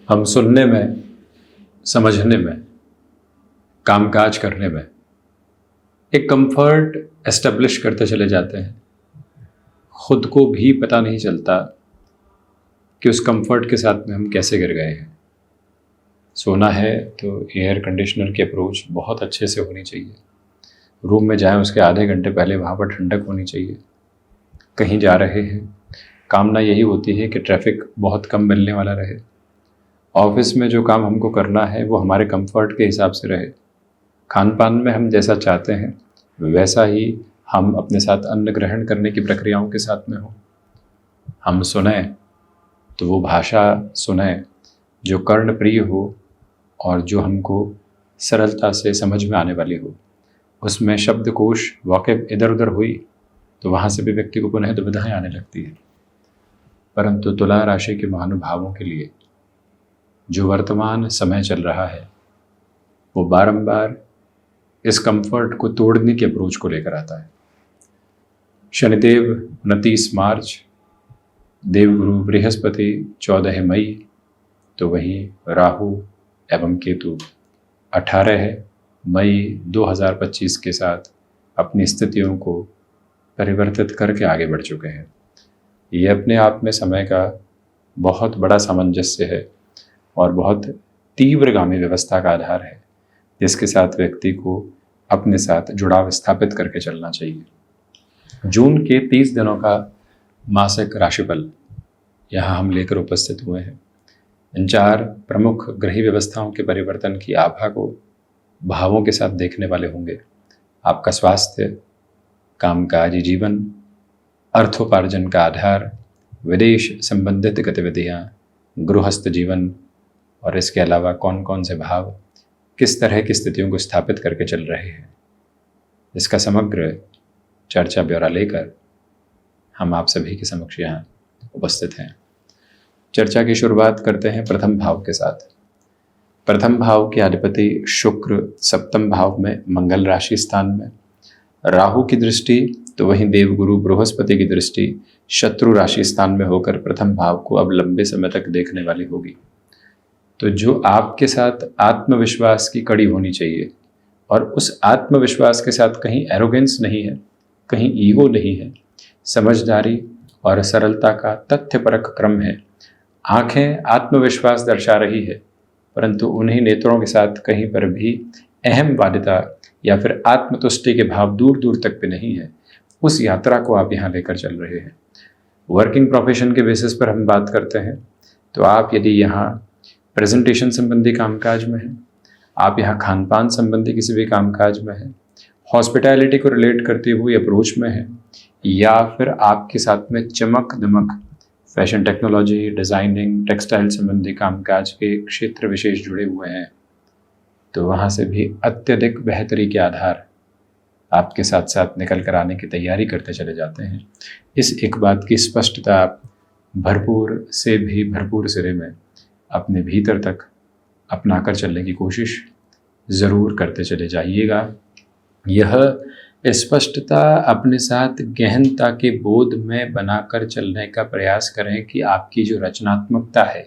हम सुनने में, समझने में, कामकाज करने में एक कंफर्ट एस्टेब्लिश करते चले जाते हैं। खुद को भी पता नहीं चलता कि उस कंफर्ट के साथ में हम कैसे गिर गए हैं। सोना है तो एयर कंडीशनर की अप्रोच बहुत अच्छे से होनी चाहिए। रूम में जाएं उसके आधे घंटे पहले वहाँ पर ठंडक होनी चाहिए। कहीं जा रहे हैं, कामना यही होती है कि ट्रैफिक बहुत कम मिलने वाला रहे। ऑफिस में जो काम हमको करना है वो हमारे कंफर्ट के हिसाब से रहे। खान पान में हम जैसा चाहते हैं वैसा ही हम अपने साथ अन्न ग्रहण करने की प्रक्रियाओं के साथ में हो। हम सुने तो वो भाषा सुने जो कर्ण प्रिय हो और जो हमको सरलता से समझ में आने वाली हो। उसमें शब्दकोश वाक़ई इधर उधर हुई तो वहाँ से भी व्यक्ति को पुनः दुविधाएं आने लगती है। परंतु तुला राशि के महानुभावों के लिए जो वर्तमान समय चल रहा है वो बारंबार इस कंफर्ट को तोड़ने की अप्रोच को लेकर आता है। शनिदेव 29 मार्च, देवगुरु बृहस्पति 14 मई, तो वहीं राहु एवं केतु 18 मई 2025 के साथ अपनी स्थितियों को परिवर्तित करके आगे बढ़ चुके हैं। ये अपने आप में समय का बहुत बड़ा सामंजस्य है और बहुत तीव्रगामी व्यवस्था का आधार है, जिसके साथ व्यक्ति को अपने साथ जुड़ाव स्थापित करके चलना चाहिए। जून के 30 दिनों का मासिक राशिफल यहाँ हम लेकर उपस्थित हुए हैं। इन 4 प्रमुख ग्रही व्यवस्थाओं के परिवर्तन की आभा को भावों के साथ देखने वाले होंगे। आपका स्वास्थ्य, कामकाजी जीवन, अर्थोपार्जन का आधार, विदेश संबंधित गतिविधियाँ, गृहस्थ जीवन और इसके अलावा कौन कौन से भाव किस तरह की स्थितियों को स्थापित करके चल रहे हैं, इसका समग्र चर्चा ब्यौरा लेकर हम आप सभी के समक्ष यहाँ उपस्थित हैं। चर्चा की शुरुआत करते हैं प्रथम भाव के साथ। प्रथम भाव के अधिपति शुक्र सप्तम भाव में मंगल राशि स्थान में, राहु की दृष्टि तो वहीं देवगुरु बृहस्पति की दृष्टि शत्रु राशि स्थान में होकर प्रथम भाव को अब लंबे समय तक देखने वाली होगी। तो जो आपके साथ आत्मविश्वास की कड़ी होनी चाहिए और उस आत्मविश्वास के साथ कहीं एरोगेंस नहीं है, कहीं ईगो नहीं है, समझदारी और सरलता का तथ्यपरक क्रम है। आंखें आत्मविश्वास दर्शा रही है, परंतु उन्हीं नेत्रों के साथ कहीं पर भी अहमवादिता या फिर आत्मतुष्टि के भाव दूर दूर तक भी नहीं है। उस यात्रा को आप यहाँ लेकर चल रहे हैं। वर्किंग प्रोफेशन के बेसिस पर हम बात करते हैं तो आप यदि यहाँ प्रेजेंटेशन संबंधी कामकाज में हैं, आप यहाँ खान पान संबंधी किसी भी कामकाज में हैं, हॉस्पिटैलिटी को रिलेट करती हुई अप्रोच में हैं, या फिर आपके साथ में चमक दमक फैशन टेक्नोलॉजी, डिज़ाइनिंग, टेक्सटाइल संबंधी कामकाज के क्षेत्र विशेष जुड़े हुए हैं, तो वहाँ से भी अत्यधिक बेहतरी के आधार आपके साथ साथ निकल कर आने की तैयारी करते चले जाते हैं। इस एक बात की स्पष्टता आप भरपूर से भी भरपूर सिरे में अपने भीतर तक अपना कर चलने की कोशिश ज़रूर करते चले जाइएगा। यह स्पष्टता अपने साथ गहनता के बोध में बनाकर चलने का प्रयास करें कि आपकी जो रचनात्मकता है,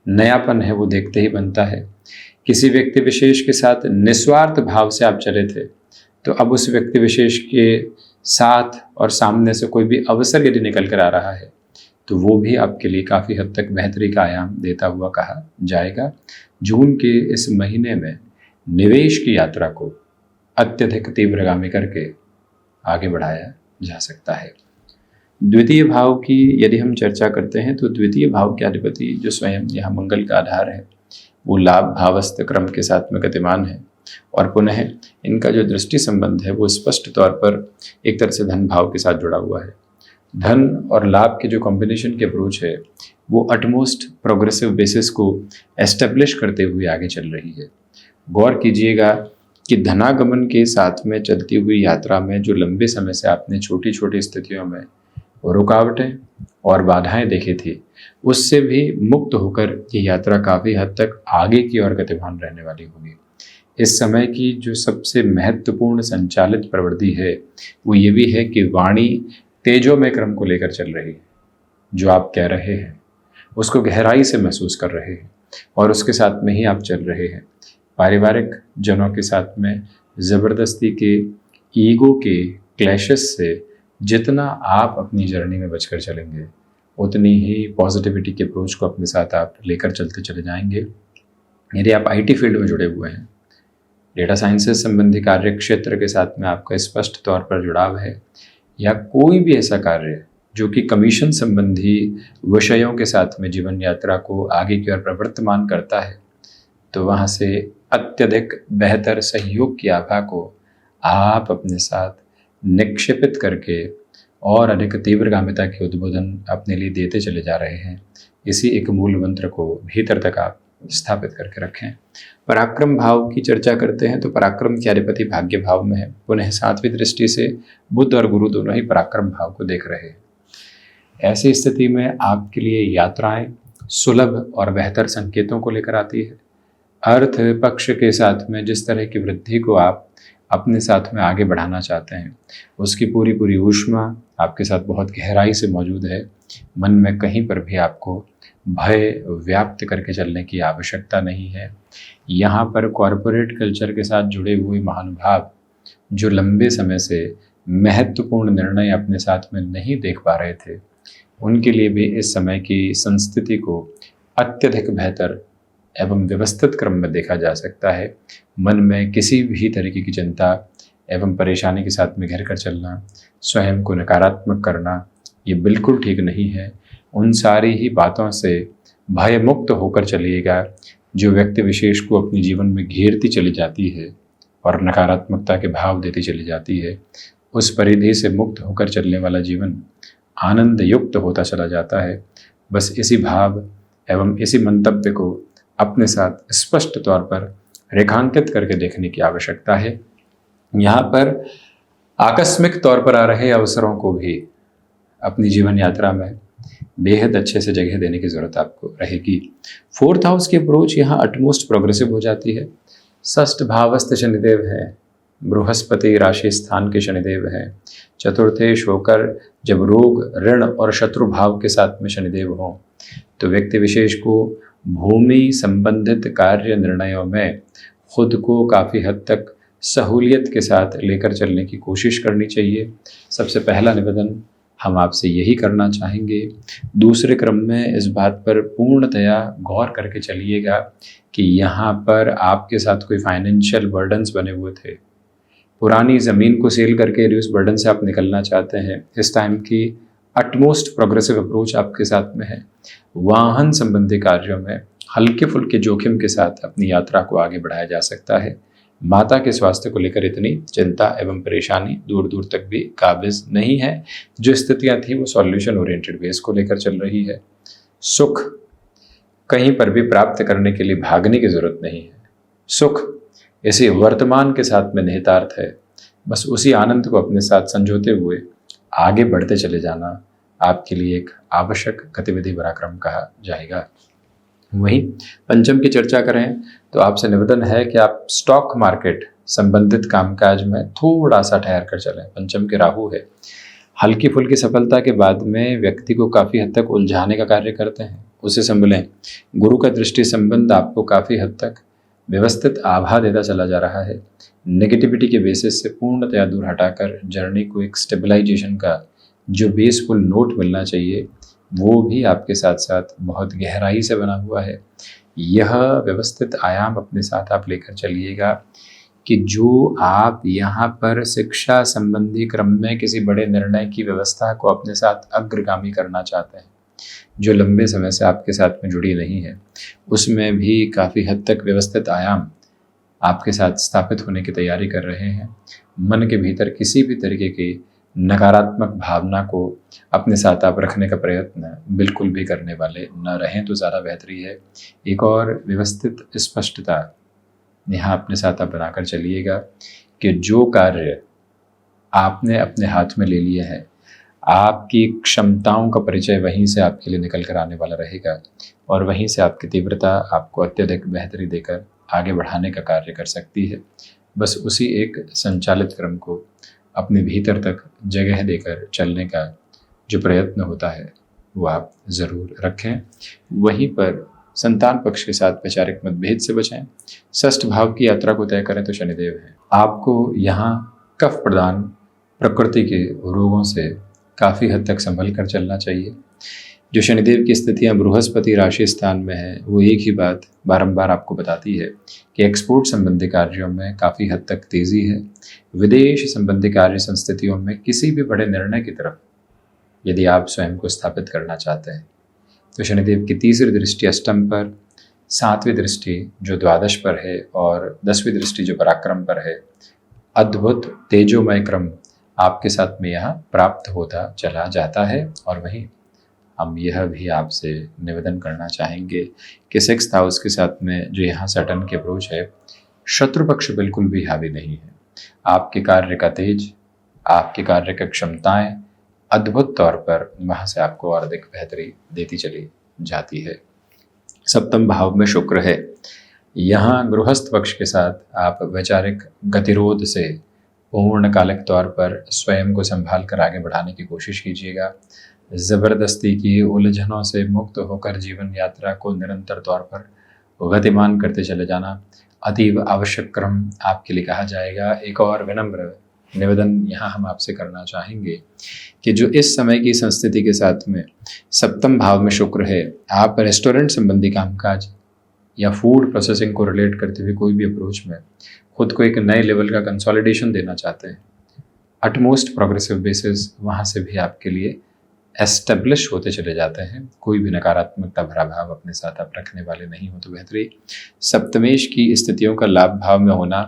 नयापन है, वो देखते ही बनता है। किसी व्यक्ति विशेष के साथ निस्वार्थ भाव से आप चले थे, तो अब उस व्यक्ति विशेष के साथ और सामने से कोई भी अवसर यदि निकल कर आ रहा है तो वो भी आपके लिए काफ़ी हद तक बेहतरी का आयाम देता हुआ कहा जाएगा। जून के इस महीने में निवेश की यात्रा को अत्यधिक तीव्रगामी करके आगे बढ़ाया जा सकता है। द्वितीय भाव की यदि हम चर्चा करते हैं तो द्वितीय भाव के अधिपति जो स्वयं यहाँ मंगल का आधार है वो लाभ भावस्थ क्रम के साथ में गतिमान है और पुनः इनका जो दृष्टि संबंध है वो स्पष्ट तौर पर एक तरह से धन भाव के साथ जुड़ा हुआ है। धन और लाभ के जो कॉम्बिनेशन की अप्रोच है वो अटमोस्ट प्रोग्रेसिव बेसिस को एस्टेब्लिश करते हुए आगे चल रही है। गौर कीजिएगा कि धनागमन के साथ में चलती हुई यात्रा में जो लंबे समय से आपने छोटी छोटी स्थितियों में रुकावटें और बाधाएं देखी थी, उससे भी मुक्त होकर ये यात्रा काफ़ी हद तक आगे की ओर गतिमान रहने वाली होगी। इस समय की जो सबसे महत्वपूर्ण संचालित प्रवृत्ति है वो ये भी है कि वाणी तेजोमय क्रम को लेकर चल रही है। जो आप कह रहे हैं उसको गहराई से महसूस कर रहे हैं और उसके साथ में ही आप चल रहे हैं। पारिवारिक जनों के साथ में ज़बरदस्ती के ईगो के क्लैशेस से जितना आप अपनी जर्नी में बचकर चलेंगे, उतनी ही पॉजिटिविटी के अप्रोच को अपने साथ आप लेकर चलते चले जाएंगे। यदि आप आईटी फील्ड में जुड़े हुए हैं, डेटा साइंसेज संबंधी कार्य क्षेत्र के साथ में आपका स्पष्ट तौर पर जुड़ाव है, या कोई भी ऐसा कार्य जो कि कमीशन संबंधी विषयों के साथ में जीवन यात्रा को आगे की ओर प्रवर्तमान करता है, तो वहाँ से अत्यधिक बेहतर सहयोग की आभा को आप अपने साथ निक्षेपित करके और अधिक तीव्रगामिता के उद्बोधन अपने लिए देते चले जा रहे हैं। इसी एक मूल मंत्र को भीतर तक आप स्थापित करके रखें। पराक्रम भाव की चर्चा करते हैं तो पराक्रम के अधिपति भाग्य भाव में है। पुनः 7वीं दृष्टि से बुध और गुरु दोनों ही पराक्रम भाव को देख रहे हैं। ऐसी स्थिति में आपके लिए यात्राएं सुलभ और बेहतर संकेतों को लेकर आती है। अर्थ पक्ष के साथ में जिस तरह की वृद्धि को आप अपने साथ में आगे बढ़ाना चाहते हैं, उसकी पूरी पूरी ऊष्मा आपके साथ बहुत गहराई से मौजूद है। मन में कहीं पर भी आपको भय व्याप्त करके चलने की आवश्यकता नहीं है। यहाँ पर कॉरपोरेट कल्चर के साथ जुड़े हुए महानुभाव जो लंबे समय से महत्वपूर्ण निर्णय अपने साथ में नहीं देख पा रहे थे, उनके लिए भी इस समय की संस्थिति को अत्यधिक बेहतर एवं व्यवस्थित क्रम में देखा जा सकता है। मन में किसी भी तरीके की चिंता एवं परेशानी के साथ में घिर कर चलना, स्वयं को नकारात्मक करना, ये बिल्कुल ठीक नहीं है। उन सारी ही बातों से भय मुक्त होकर चलिएगा जो व्यक्ति विशेष को अपने जीवन में घेरती चली जाती है और नकारात्मकता के भाव देती चली जाती है। उस परिधि से मुक्त होकर चलने वाला जीवन आनंद युक्त होता चला जाता है। बस इसी भाव एवं इसी मंतव्य को अपने साथ स्पष्ट तौर पर रेखांकित करके देखने की आवश्यकता है। यहाँ पर आकस्मिक तौर पर आ रहे अवसरों को भी अपनी जीवन यात्रा में बेहद अच्छे से जगह देने की ज़रूरत आपको रहेगी। 4th हाउस की अप्रोच यहाँ अटमोस्ट प्रोग्रेसिव हो जाती है। षष्ठ भावस्थ शनिदेव है, बृहस्पति राशि स्थान के शनिदेव हैं। चतुर्थेश होकर जब रोग, ऋण और शत्रु भाव के साथ में शनिदेव हों, तो व्यक्ति विशेष को भूमि संबंधित कार्य निर्णयों में खुद को काफ़ी हद तक सहूलियत के साथ लेकर चलने की कोशिश करनी चाहिए। सबसे पहला निवेदन हम आपसे यही करना चाहेंगे। दूसरे क्रम में इस बात पर पूर्णतया गौर करके चलिएगा कि यहाँ पर आपके साथ कोई फाइनेंशियल बर्डन्स बने हुए थे, पुरानी ज़मीन को सेल करके यदि उस बर्डन से आप निकलना चाहते हैं, इस टाइम की अटमोस्ट प्रोग्रेसिव अप्रोच आपके साथ में है। वाहन संबंधी कार्यों में हल्के फुल्के जोखिम के साथ अपनी यात्रा को आगे बढ़ाया जा सकता है। माता के स्वास्थ्य को लेकर इतनी चिंता एवं परेशानी दूर दूर तक भी काबिज नहीं है। जो स्थितियां थी वो सॉल्यूशन ओरिएंटेड बेस को लेकर चल रही है। सुख कहीं पर भी प्राप्त करने के लिए भागने की जरूरत नहीं है। सुख इसी वर्तमान के साथ में निहितार्थ है। बस उसी आनंद को अपने साथ संजोते हुए आगे बढ़ते चले जाना आपके लिए एक आवश्यक गतिविधि पराक्रम कहा जाएगा। वहीं पंचम की चर्चा करें तो आपसे निवेदन है कि आप स्टॉक मार्केट संबंधित कामकाज में थोड़ा सा ठहर कर चलें। पंचम के राहु है, हल्की फुल्की सफलता के बाद में व्यक्ति को काफ़ी हद तक उलझाने का कार्य करते हैं, उसे संभलें। गुरु का दृष्टि संबंध आपको काफ़ी हद तक व्यवस्थित आभा देता चला जा रहा है। नेगेटिविटी के बेसिस से पूर्णतया दूर हटाकर जर्नी को एक स्टेबलाइजेशन का जो बेसफुल नोट मिलना चाहिए वो भी आपके साथ साथ बहुत गहराई से बना हुआ है। यह व्यवस्थित आयाम अपने साथ आप लेकर चलिएगा कि जो आप यहाँ पर शिक्षा संबंधी क्रम में किसी बड़े निर्णय की व्यवस्था को अपने साथ अग्रगामी करना चाहते हैं, जो लंबे समय से आपके साथ में जुड़ी नहीं है, उसमें भी काफ़ी हद तक व्यवस्थित आयाम आपके साथ स्थापित होने की तैयारी कर रहे हैं। मन के भीतर किसी भी तरीके की नकारात्मक भावना को अपने साथ आप रखने का प्रयत्न बिल्कुल भी करने वाले न रहें तो ज़्यादा बेहतरी है। एक और व्यवस्थित स्पष्टता यहाँ अपने साथ आप बनाकर चलिएगा कि जो कार्य आपने अपने हाथ में ले लिए हैं, आपकी क्षमताओं का परिचय वहीं से आपके लिए निकल कर आने वाला रहेगा और वहीं से आपकी तीव्रता आपको अत्यधिक बेहतरी देकर आगे बढ़ाने का कार्य कर सकती है। बस उसी एक संचालित क्रम को अपने भीतर तक जगह देकर चलने का जो प्रयत्न होता है वो आप ज़रूर रखें। वहीं पर संतान पक्ष के साथ वैचारिक मतभेद से बचें। षष्ठ भाव की यात्रा को तय करें तो शनिदेव है। आपको यहाँ कफ प्रदान प्रकृति के रोगों से काफ़ी हद तक संभल कर चलना चाहिए। जो शनिदेव की स्थितियाँ बृहस्पति राशि स्थान में है, वो एक ही बात बारंबार आपको बताती है कि एक्सपोर्ट संबंधी कार्यों में काफ़ी हद तक तेज़ी है। विदेश संबंधी कार्य संस्थितियों में किसी भी बड़े निर्णय की तरफ यदि आप स्वयं को स्थापित करना चाहते हैं तो शनिदेव की तीसरी दृष्टि अष्टम पर, सातवीं दृष्टि जो द्वादश पर है और 10वीं दृष्टि जो पराक्रम पर है, अद्भुत तेजोमय क्रम आपके साथ में यहाँ प्राप्त होता चला जाता है। और वहीं हम यह भी आपसे निवेदन करना चाहेंगे कि सिक्स्थ हाउस के साथ में जो यहाँ सैटर्न की अप्रोच है, शत्रु पक्ष बिल्कुल भी हावी नहीं है। आपके कार्य का तेज, आपके कार्य की क्षमताएं अद्भुत तौर पर वहाँ से आपको और अधिक बेहतरी देती चली जाती है। सप्तम भाव में शुक्र है। यहाँ गृहस्थ पक्ष के साथ आप वैचारिक गतिरोध से पूर्णकालिक तौर पर स्वयं को संभाल कर आगे बढ़ाने की कोशिश कीजिएगा। ज़बरदस्ती की उलझनों से मुक्त होकर जीवन यात्रा को निरंतर तौर पर गतिमान करते चले जाना अतीव आवश्यक क्रम आपके लिए कहा जाएगा। एक और विनम्र निवेदन यहाँ हम आपसे करना चाहेंगे कि जो इस समय की संस्थिति के साथ में सप्तम भाव में शुक्र है, आप रेस्टोरेंट संबंधी कामकाज या फूड प्रोसेसिंग को रिलेट करते हुए कोई भी अप्रोच में खुद को एक नए लेवल का कंसोलिडेशन देना चाहते हैं, अटमोस्ट प्रोग्रेसिव बेसिस वहाँ से भी आपके लिए एस्टेब्लिश होते चले जाते हैं। कोई भी नकारात्मकता भरा भाव अपने साथ आप रखने वाले नहीं हो तो बेहतरी। सप्तमेश की स्थितियों का लाभ भाव में होना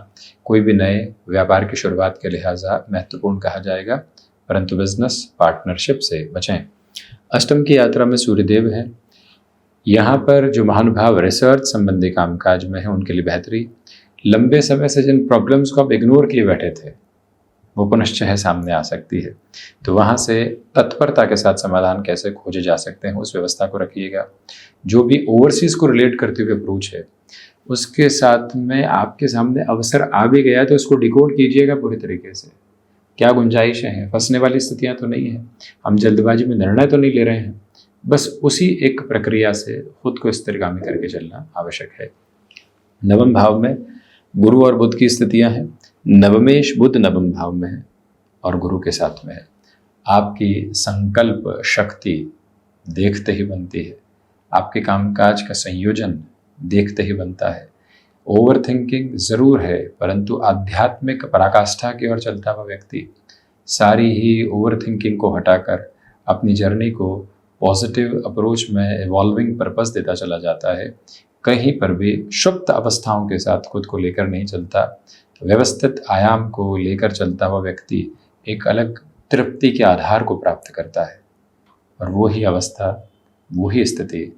कोई भी नए व्यापार की शुरुआत के लिहाजा महत्वपूर्ण कहा जाएगा, परंतु बिजनेस पार्टनरशिप से बचें। अष्टम की यात्रा में सूर्यदेव है। यहाँ पर जो महानुभाव रिसर्च संबंधी कामकाज में है उनके लिए बेहतरी। लंबे समय से जिन प्रॉब्लम्स को आप इग्नोर किए बैठे थे वो पुनश्च सामने आ सकती है, तो वहाँ से तत्परता के साथ समाधान कैसे खोजे जा सकते हैं उस व्यवस्था को रखिएगा। जो भी ओवरसीज़ को रिलेट करते हुए अप्रोच है उसके साथ में आपके सामने अवसर आ भी गया तो उसको डिकोड कीजिएगा पूरी तरीके से। क्या गुंजाइशें हैं, फंसने वाली स्थितियाँ तो नहीं हैं, हम जल्दबाजी में निर्णय तो नहीं ले रहे हैं, बस उसी एक प्रक्रिया से खुद को स्थिरगामी करके चलना आवश्यक है। नवम भाव में गुरु और बुध की स्थितियाँ हैं। नवमेश बुध नवम भाव में है और गुरु के साथ में है। आपकी संकल्प शक्ति देखते ही बनती है, आपके कामकाज का संयोजन देखते ही बनता है। ओवर थिंकिंग ज़रूर है, परंतु आध्यात्मिक पराकाष्ठा की ओर चलता हुआ व्यक्ति सारी ही ओवर थिंकिंग को हटाकर अपनी जर्नी को पॉजिटिव अप्रोच में इवॉल्विंग पर्पस देता चला जाता है। कहीं पर भी सुप्त अवस्थाओं के साथ खुद को लेकर नहीं चलता, व्यवस्थित आयाम को लेकर चलता हुआ व्यक्ति एक अलग तृप्ति के आधार को प्राप्त करता है और वो ही अवस्था, वो ही स्थिति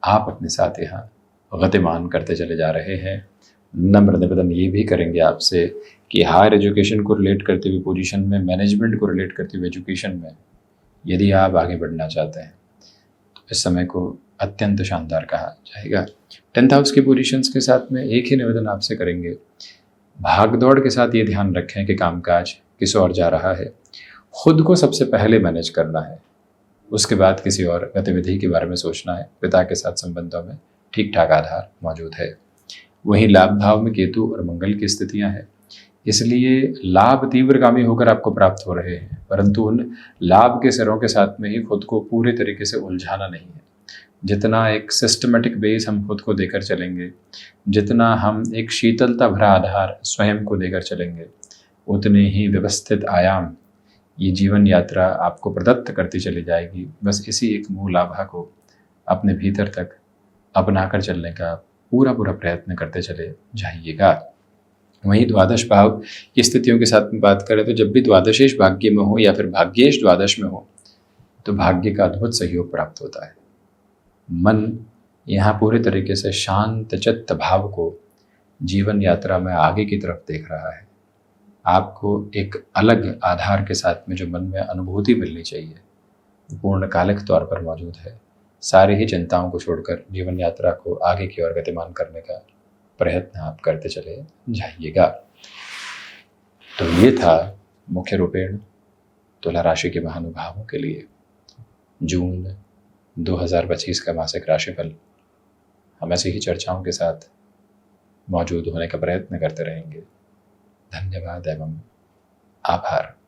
आप अपने साथ यहाँ गतिमान करते चले जा रहे हैं। नम्र निवेदन ये भी करेंगे आपसे कि हायर एजुकेशन को रिलेट करते हुए पोजीशन में, मैनेजमेंट को रिलेट करते हुए एजुकेशन में यदि आप आगे बढ़ना चाहते हैं तो इस समय को अत्यंत शानदार कहा जाएगा। 10th हाउस की पोजीशंस के साथ में एक ही निवेदन आपसे करेंगे, भागदौड़ के साथ ये ध्यान रखें कि कामकाज किस ओर जा रहा है। खुद को सबसे पहले मैनेज करना है, उसके बाद किसी और गतिविधि के बारे में सोचना है। पिता के साथ संबंधों में ठीक ठाक आधार मौजूद है। वहीं लाभ भाव में केतु और मंगल की स्थितियां हैं, इसलिए लाभ तीव्रगामी होकर आपको प्राप्त हो रहे हैं, परंतु उन लाभ के सिरों के साथ में ही खुद को पूरे तरीके से उलझाना नहीं है। जितना एक सिस्टमेटिक बेस हम खुद को देकर चलेंगे, जितना हम एक शीतलता भरा आधार स्वयं को देकर चलेंगे, उतने ही व्यवस्थित आयाम ये जीवन यात्रा आपको प्रदत्त करती चली जाएगी। बस इसी एक मूल आभा को अपने भीतर तक अपनाकर चलने का पूरा प्रयत्न करते चले जाइएगा। वहीं द्वादश भाव की स्थितियों के साथ में बात करें तो जब भी द्वादशेश भाग्य में हो या फिर भाग्येश द्वादश में हो तो भाग्य का अद्भुत सहयोग प्राप्त होता है। मन यहाँ पूरे तरीके से शांत चित्त भाव को जीवन यात्रा में आगे की तरफ देख रहा है। आपको एक अलग आधार के साथ में जो मन में अनुभूति मिलनी चाहिए पूर्णकालिक तौर पर मौजूद है। सारी ही चिंताओं को छोड़कर जीवन यात्रा को आगे की ओर गतिमान करने का प्रयत्न आप करते चले जाइएगा। तो ये था मुख्य रूपेण तुला राशि के महानुभावों के लिए जून 2025 का मासिक राशिफल हम ऐसी ही चर्चाओं के साथ मौजूद होने का प्रयत्न करते रहेंगे। धन्यवाद एवं आभार।